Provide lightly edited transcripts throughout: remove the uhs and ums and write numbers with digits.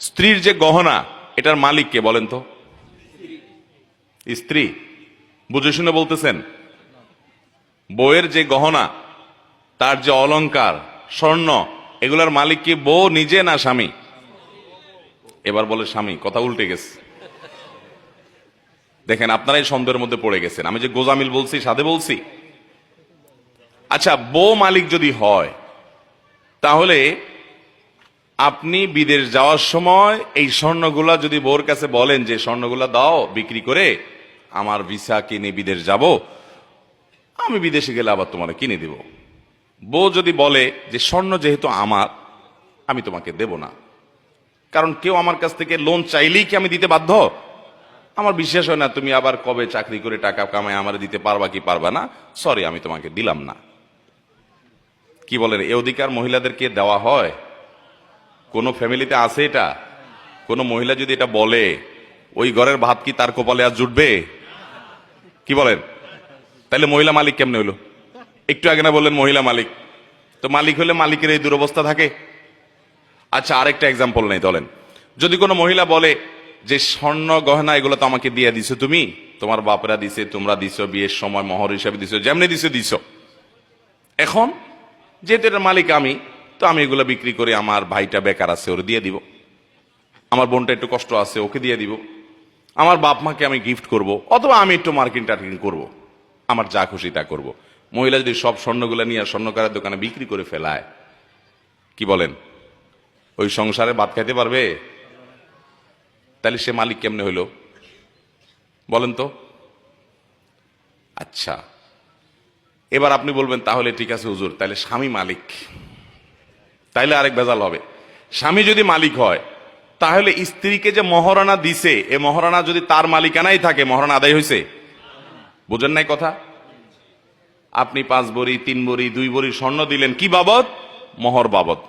স্ত্রীর যে গহনা এটার মালিক কে বলেন তো? স্ত্রী। বুঝে শুনে বলতেছেন? বউয়ের যে গহনা, তার যে অলংকার, স্বর্ণ, এগুলার মালিক কি বউ নিজে না স্বামী? এবার বলে স্বামী। কথা উল্টে গেছে। দেখেন, আপনারাই সন্দেহের মধ্যে পড়ে গেছেন। আমি যে গোজামিল বলছি সাধে বলছি? আচ্ছা, বউ মালিক যদি হয়, তাহলে আপনি বিদেশ যাওয়ার সময় এই স্বর্ণগুলা যদি বউর কাছে বলেন যে স্বর্ণগুলা দাও বিক্রি করে, আমার ভিসা কিনে বিদেশ যাব, আমি বিদেশে গেলে আবার তোমার কিনে দিব। বউ যদি বলে যে স্বর্ণ যেহেতু আমার, আমি তোমাকে দেব না, কারণ কেউ আমার কাছ থেকে লোন চাইলেই কি আমি দিতে বাধ্য? আমার বিশ্বাস হয় না তুমি আবার কবে চাকরি করে টাকা কামায় আমার দিতে পারবা কি পারবা না, সরি আমি তোমাকে দিলাম না। কি বলেন, এ অধিকার মহিলাদেরকে দেওয়া হয়? কোন ফ্যামিলিতে আছে এটা? কোন মহিলা যদি এটা বলে, ওই ঘরের ভাত কি তার কপালে আর জুটবে? কি বলেন? তাহলে মহিলা মালিক কেমনে হইলো? একটু আগে না বললেন মহিলা মালিক? তো মালিক হলে মালিকের এই দুরবস্থা থাকে? আচ্ছা, আরেকটা এক্সাম্পল নেই, বলেন যদি কোনো মহিলা বলে যে স্বর্ণ গহনা এগুলো তো আমাকে দিয়ে দিছো তুমি, তোমার বাপরা দিছে, তোমরা দিছো, বিয়ের সময় মহর হিসাবে দিছো, যেমনি দিছো দিছো, এখন যেহেতু এটার মালিক আমি, তো আমি এগুলো বিক্রি করে আমার ভাইটা বেকার আছে ওর দিয়ে দিব, আমার বোনটা একটু কষ্ট আছে ওকে দিয়ে দিব, আমার বাপ মাকে আমি গিফট করব, অথবা আমি একটু মার্কেটিং টার্গেটিং করবো, আমার যা খুশি তা করব। মহিলা যদি সব স্বর্ণগুলো নিয়ে স্বর্ণকারের দোকানে বিক্রি করে ফেলায়, কি বলেন, ওই সংসারে ভাত খাইতে পারবে? তাহলে সে মালিক কেমনে হইল বলেন তো? আচ্ছা, এবার আপনি বলবেন তাহলে ঠিক আছে হুজুর, তাহলে স্বামী মালিক। তাইলে আরেক ভেজাল হবে। স্বামী যদি মালিক হয়, তাহলে স্ত্রীকে যে মহারণা দিছে, এ মহারণা যদি তার মালিকানাই থাকে, মহারণা আদায় হয়েছে? বুঝেন নাই কথা? আপনি 5 ভরি 3 ভরি 2 ভরি স্বর্ণ দিলেন, কি বাবদ? মোহর বাবদ।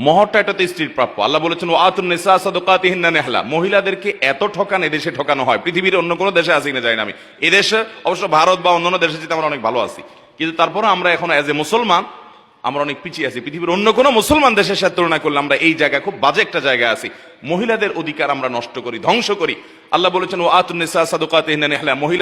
মোহরটা এটা তো স্ত্রীর প্রাপ্য। আল্লাহ বলেছেন ওয়াতুন নিসা সাদাকাতিহিন্না নিহলা। মহিলাদেরকে এত ঠকান এদেশে ঠকানো হয়, পৃথিবীর অন্য কোনো দেশে আসি না জানি না আমি। এদেশে অবশ্য ভারত বা অন্যান্য দেশে যেতে আমরা অনেক ভালো আছি, কিন্তু তারপরে আমরা এখন এজ এ মুসলমান আমরা অনেক পিছিয়ে আছি। পৃথিবীর অন্য কোনো মুসলমান দেশের সাথে তুলনা করলে আমরা এই জায়গায় খুব বাজে একটা জায়গায় আছি। মহিলাদের অধিকার আমরা নষ্ট করি, ধ্বংস করি। আল্লাহ বলেছেন ওয়াতুন নিসা সাদাকাতিহিন্না নিহলা। মহিলা